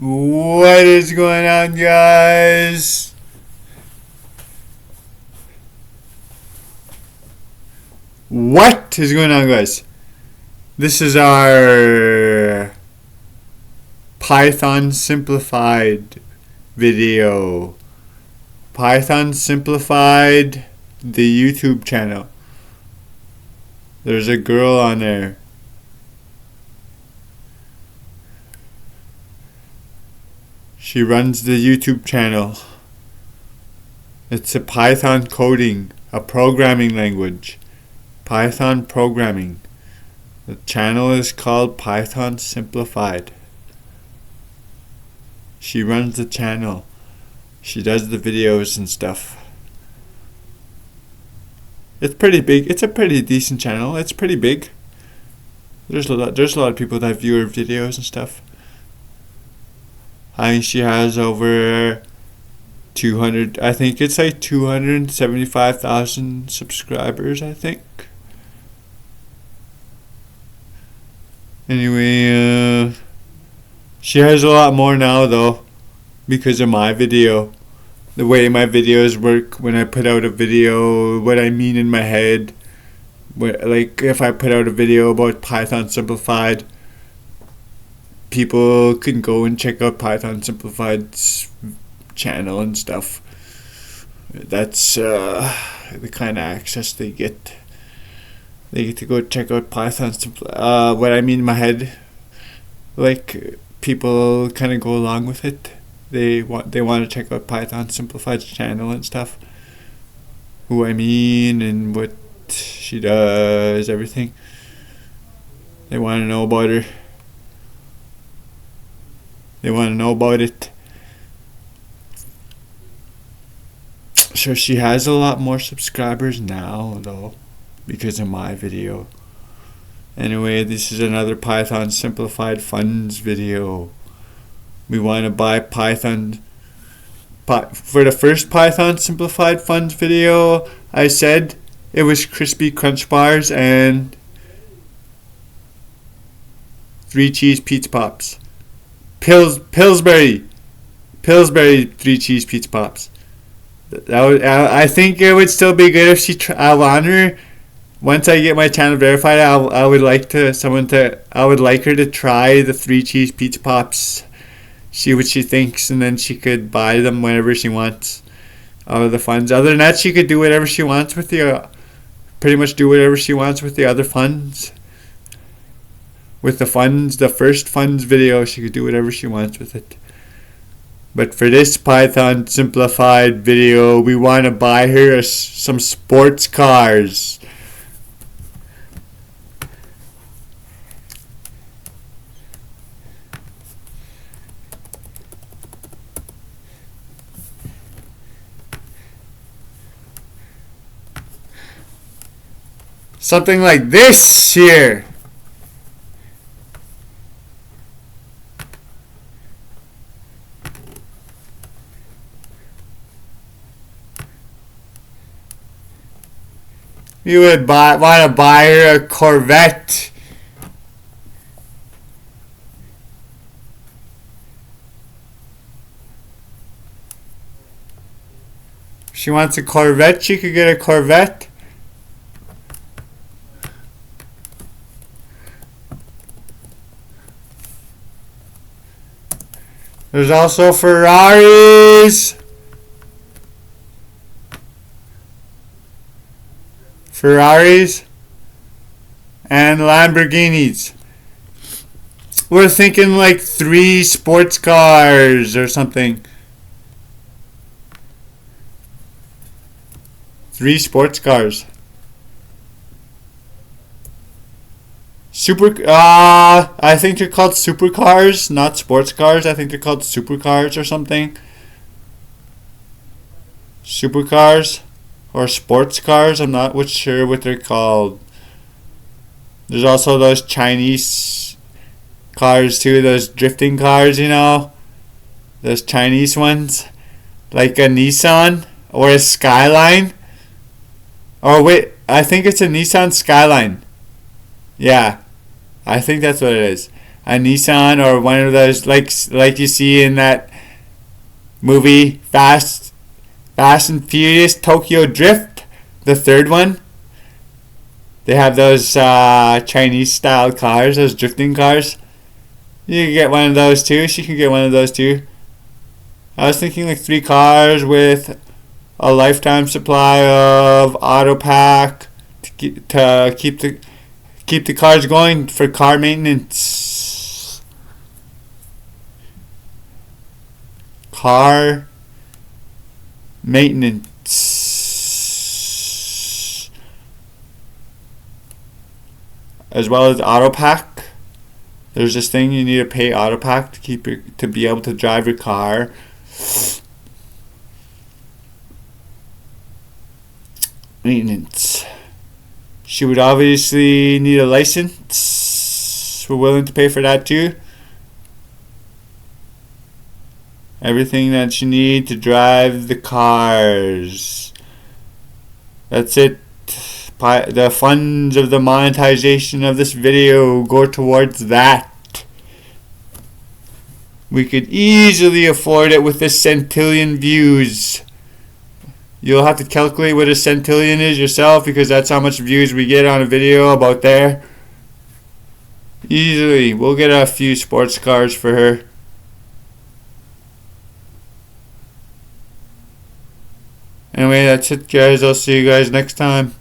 What is going on, guys? What is going on, guys? This is our Python Simplified video. Python Simplified, the YouTube channel. There's a girl on there. She runs the YouTube channel. It's a Python coding, a programming language. Python programming. The channel is called Python Simplified. She runs the channel. She does the videos and stuff. It's pretty big. It's a pretty decent channel. It's pretty big. There's a lot of people that view her videos and stuff. I think she has over 200, I think it's like 275,000 subscribers, I think. Anyway, she has a lot more now though, because of my video. The way my videos work, when I put out a video, what I mean in my head. Like if I put out a video about Python Simplified, people can go and check out Python Simplified's channel and stuff. That's the kind of access they get. They get to go check out Python Simplified. What I mean in my head, like people kind of go along with it. They want to check out Python Simplified's channel and stuff. Who I mean and what she does, everything. They want to know about her. They want to know about it. So she has a lot more subscribers now though, because of my video. Anyway, this is another Python Simplified Funds video. We want to buy Python. For the first Python Simplified Funds video, I said it was crispy crunch bars and 3 cheese pizza pops. Pillsbury 3 cheese pizza pops. I think it would still be good if she. I want her. Once I get my channel verified, I would like her to try the 3 cheese pizza pops. See what she thinks, and then she could buy them whenever she wants out of the funds. Other than that, she could do whatever she wants with pretty much do whatever she wants with the other funds. With the funds, the first funds video, she could do whatever she wants with it. But for this Python Simplified video, we want to buy her some sports cars. Something like this here. You would want to buy her a Corvette. If she wants a Corvette, she could get a Corvette. There's also Ferraris. And Lamborghinis. We're thinking like 3 sports cars or something. 3 sports cars. I think they're called supercars, not sports cars. I think they're called supercars or something. Supercars. Or sports cars, I'm not sure what they're called. There's also those Chinese cars too, those drifting cars, those Chinese ones, like a Nissan or a Skyline. Oh wait, I think it's a Nissan Skyline. Yeah, I think that's what it is. a Nissan or one of those like you see in that movie Fast and Furious Tokyo Drift, the third one. They have those Chinese style cars, those drifting cars. You can get one of those too. She can get one of those too. I was thinking like 3 cars with a lifetime supply of auto pack to keep the cars going for car maintenance. Car maintenance. As well as auto pack. There's this thing you need to pay auto pack to be able to drive your car. Maintenance. She would obviously need a license. We're willing to pay for that too. Everything that you need to drive the cars. That's it. The funds of the monetization of this video go towards that. We could easily afford it with this centillion views. You'll have to calculate what a centillion is yourself, because that's how much views we get on a video about there. Easily. We'll get a few sports cars for her. Anyway, that's it guys. I'll see you guys next time.